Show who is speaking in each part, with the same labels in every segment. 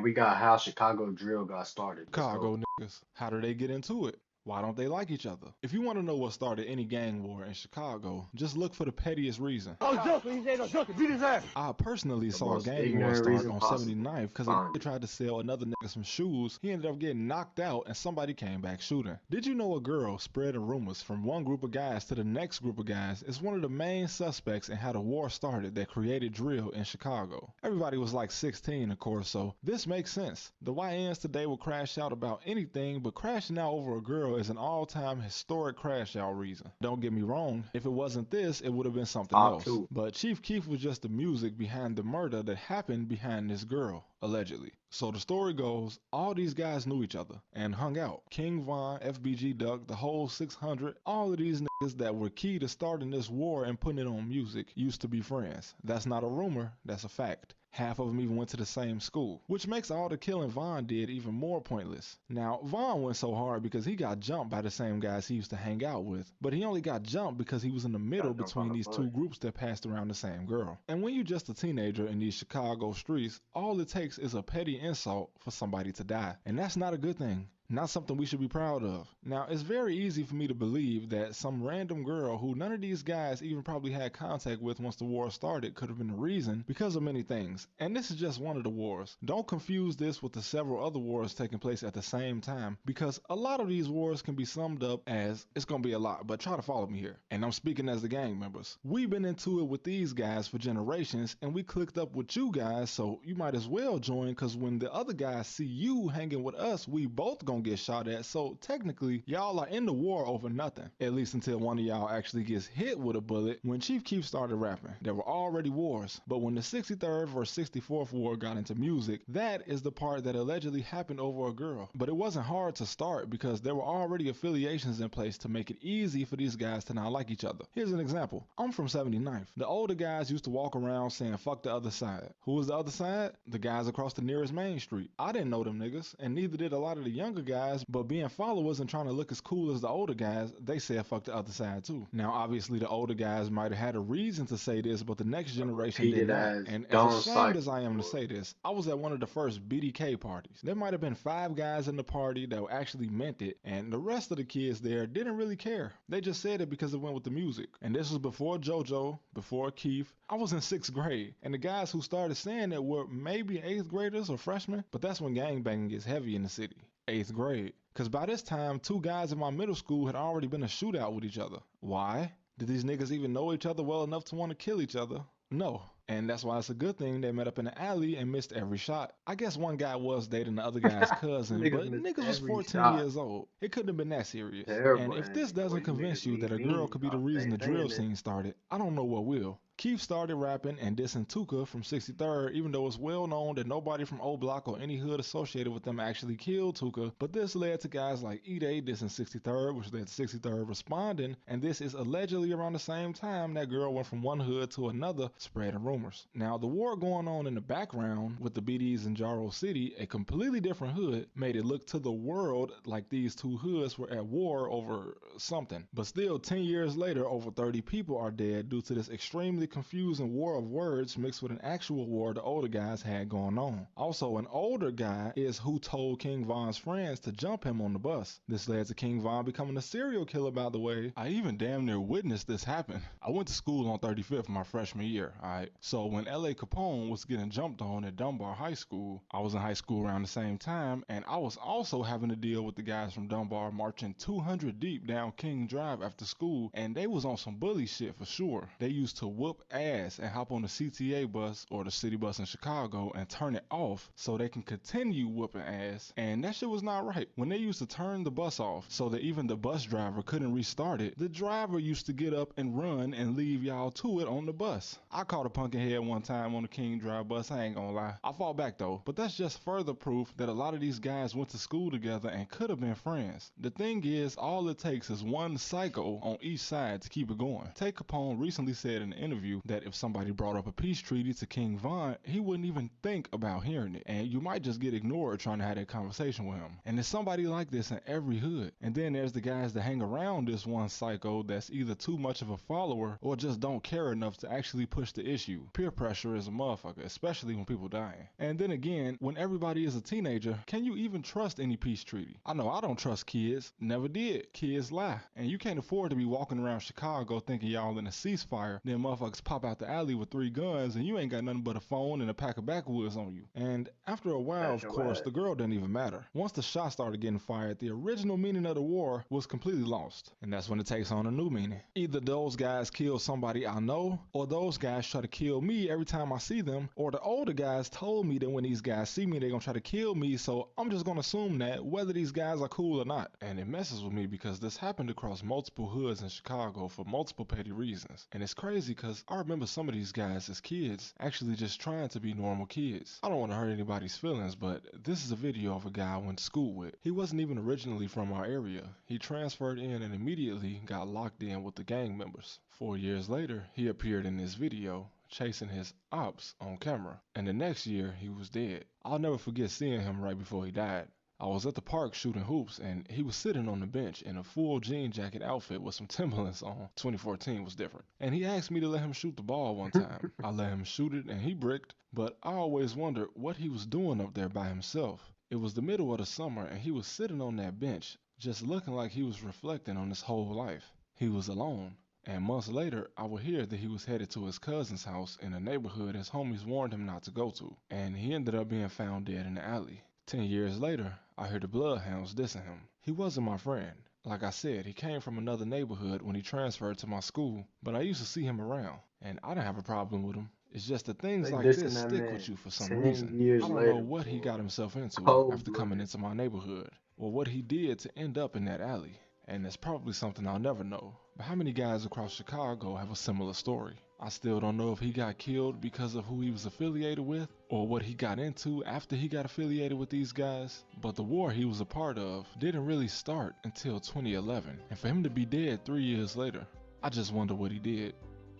Speaker 1: And we got how Chicago drill got started. Let's go.
Speaker 2: Chicago niggas. How do they get into it? Why don't they like each other? If you want to know what started any gang war in Chicago, just look for the pettiest reason.
Speaker 3: Oh, Joker, he said, no, Joker, beat his ass.
Speaker 2: I personally
Speaker 1: The
Speaker 2: saw a
Speaker 1: most
Speaker 2: gang war
Speaker 1: ignorant
Speaker 2: start
Speaker 1: reason
Speaker 2: on
Speaker 1: possible.
Speaker 2: 79th because a nigga
Speaker 1: Bonded.
Speaker 2: tried to sell another nigga some shoes. He ended up getting knocked out and somebody came back shooting. Did you know a girl spreading rumors from one group of guys to the next group of guys is one of the main suspects in how the war started that created drill in Chicago? Everybody was like 16, of course, so this makes sense. The YNs today will crash out about anything, but crashing out over a girl is an all-time historic crash out reason. Don't get me wrong, if it wasn't this, it would have been something
Speaker 1: Top
Speaker 2: else.
Speaker 1: two.
Speaker 2: But Chief Keef was just the music behind the murder that happened behind this girl, allegedly. So the story goes, all these guys knew each other and hung out. King Von, FBG Duck, the whole 600, all of these niggas that were key to starting this war and putting it on music used to be friends. That's not a rumor, that's a fact. Half of them even went to the same school, which makes all the killing Von did even more pointless. Now, Von went so hard because he got jumped by the same guys he used to hang out with, but he only got jumped because he was in the middle
Speaker 1: Got jumped on
Speaker 2: between
Speaker 1: the
Speaker 2: these
Speaker 1: bus.
Speaker 2: two groups that passed around the same girl. And when you're just a teenager in these Chicago streets, all it takes is a petty insult for somebody to die. And that's not a good thing. Not something we should be proud of. Now, it's very easy for me to believe that some random girl who none of these guys even probably had contact with once the war started could have been the reason because of many things. And this is just one of the wars. Don't confuse this with the several other wars taking place at the same time because a lot of these wars can be summed up as, it's gonna be a lot, but try to follow me here. And I'm speaking as the gang members. We've been into it with these guys for generations and we clicked up with you guys, so you might as well join because when the other guys see you hanging with us, we both gonna get shot at, so technically y'all are in the war over nothing, at least until one of y'all actually gets hit with a bullet. When Chief Keef started rapping, there were already wars, but when the 63rd versus 64th war got into music, that is the part that allegedly happened over a girl. But it wasn't hard to start because there were already affiliations in place to make it easy for these guys to not like each other. Here's an example. I'm from 79th. The older guys used to walk around saying fuck the other side. Who was the other side? The guys across the nearest main street. I didn't know them niggas, and neither did a lot of the younger guys, but being followers and trying to look as cool as the older guys, they said fuck the other side too. Now obviously the older guys might have had a reason to say this, but the next
Speaker 1: A
Speaker 2: generation did
Speaker 1: repeated
Speaker 2: not.
Speaker 1: as
Speaker 2: And as
Speaker 1: dumb
Speaker 2: ashamed
Speaker 1: cycle.
Speaker 2: as I am to say this, I was at one of the first BDK parties. There might have been 5 guys in the party that actually meant it, and the rest of the kids there didn't really care. They just said it because it went with the music. And this was before JoJo, before Keith. I was in 6th grade, and the guys who started saying it were maybe 8th graders or freshmen, but that's when gangbanging gets heavy in the city. 8th grade. Because by this time, 2 guys in my middle school had already been a shootout with each other. Why? Did these niggas even know each other well enough to want to kill each other? No. And that's why it's a good thing they met up in the alley and missed every shot. I guess one guy was dating the other guy's cousin,
Speaker 1: Niggas
Speaker 2: but
Speaker 1: missed
Speaker 2: niggas was
Speaker 1: every
Speaker 2: 14
Speaker 1: shot.
Speaker 2: years old. It couldn't have been that serious. And if
Speaker 1: Everybody,
Speaker 2: this
Speaker 1: boy,
Speaker 2: doesn't
Speaker 1: you
Speaker 2: convince
Speaker 1: niggas
Speaker 2: you
Speaker 1: be
Speaker 2: that a girl
Speaker 1: mean.
Speaker 2: could be the
Speaker 1: Stop
Speaker 2: reason the drill
Speaker 1: saying that.
Speaker 2: scene started, I don't know what will. Keith started rapping and dissing Tuka from 63rd, even though it's well known that nobody from O Block or any hood associated with them actually killed Tuka, but this led to guys like E-Day dissing 63rd, which led to 63rd responding, and this is allegedly around the same time that girl went from one hood to another spreading rumors. Now, the war going on in the background with the BDs in Jaro City, a completely different hood, made it look to the world like these two hoods were at war over something. But still, 10 years later, over 30 people are dead due to this extremely confusing war of words mixed with an actual war the older guys had going on. Also, an older guy is who told King Von's friends to jump him on the bus. This led to King Von becoming a serial killer, by the way. I even damn near witnessed this happen. I went to school on 35th my freshman year, alright? So when L.A. Capone was getting jumped on at Dunbar High School, I was in high school around the same time, and I was also having to deal with the guys from Dunbar marching 200 deep down King Drive after school, and they was on some bully shit for sure. They used to whoop ass and hop on the CTA bus or the city bus in Chicago and turn it off so they can continue whooping ass, and that shit was not right. When they used to turn the bus off so that even the bus driver couldn't restart it, the driver used to get up and run and leave y'all to it on the bus. I caught a pumpkin head one time on the King Drive bus, I ain't gonna lie. I fought back though, but that's just further proof that a lot of these guys went to school together and could have been friends. The thing is, all it takes is one psycho on each side to keep it going. Tay Capone recently said in an interview interview that if somebody brought up a peace treaty to King Von, he wouldn't even think about hearing it, and you might just get ignored trying to have that conversation with him. And there's somebody like this in every hood. And then there's the guys that hang around this one psycho that's either too much of a follower or just don't care enough to actually push the issue. Peer pressure is a motherfucker, especially when people dying. And then again, when everybody is a teenager, can you even trust any peace treaty? I know I don't trust kids, never did. Kids lie. And you can't afford to be walking around Chicago thinking y'all in a ceasefire, then motherfuckers pop out the alley with 3 guns and you ain't got nothing but a phone and a pack of backwoods on you. And after a while, of course, the girl didn't even matter. Once the shots started getting fired, the original meaning of the war was completely lost. And that's when it takes on a new meaning. Either those guys kill somebody I know, or those guys try to kill me every time I see them, or the older guys told me that when these guys see me, they're gonna try to kill me, so I'm just gonna assume that whether these guys are cool or not. And it messes with me because this happened across multiple hoods in Chicago for multiple petty reasons. And it's crazy because I remember some of these guys as kids actually just trying to be normal kids. I don't want to hurt anybody's feelings, but this is a video of a guy I went to school with. He wasn't even originally from our area. He transferred in and immediately got locked in with the gang members. 4 years later, he appeared in this video chasing his ops on camera. And the next year, he was dead. I'll never forget seeing him right before he died. I was at the park shooting hoops and he was sitting on the bench in a full jean jacket outfit with some Timberlands on. 2014 was different. And he asked me to let him shoot the ball one time. I let him shoot it and he bricked, but I always wondered what he was doing up there by himself. It was the middle of the summer and he was sitting on that bench, just looking like he was reflecting on his whole life. He was alone. And months later, I would hear that he was headed to his cousin's house in a neighborhood his homies warned him not to go to. And he ended up being found dead in the alley. 10 years later, I heard the bloodhounds dissing him. He wasn't my friend. Like I said, he came from another neighborhood when he transferred to my school, but I used to see him around, and I didn't have a problem with him. It's just that things like this stick with you for some reason. I don't know what he got himself into after coming into my neighborhood, or what he did to end up in that alley. And it's probably something I'll never know. But how many guys across Chicago have a similar story? I still don't know if he got killed because of who he was affiliated with, or what he got into after he got affiliated with these guys. But the war he was a part of didn't really start until 2011. And for him to be dead 3 years later, I just wonder what he did.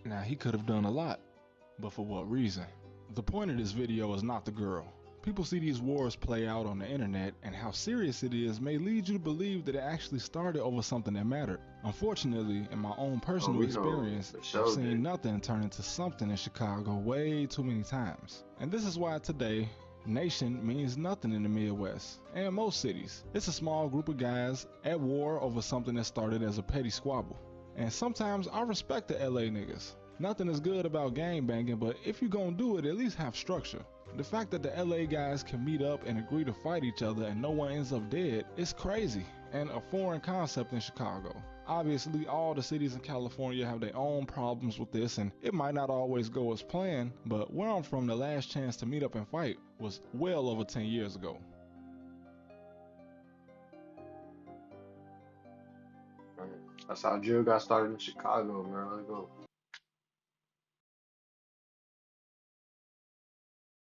Speaker 2: Now, he could have done a lot, but for what reason? The point of this video is not the girl. People see these wars play out on the internet, and how serious it is may lead you to believe that it actually started over something that mattered. Unfortunately, in my own personal experience, I've seen nothing turn into something in Chicago way too many times. And this is why today, nation means nothing in the Midwest and most cities. It's a small group of guys at war over something that started as a petty squabble. And sometimes I respect the LA niggas. Nothing is good about gang banging, but if you're gonna do it, at least have structure. The fact that the LA guys can meet up and agree to fight each other and no one ends up dead is crazy and a foreign concept in Chicago. Obviously, all the cities in California have their own problems with this, and it might not always go as planned, but where I'm from, the last chance to meet up and fight was well over 10 years ago.
Speaker 1: That's how drill got started in Chicago, man. Let's go.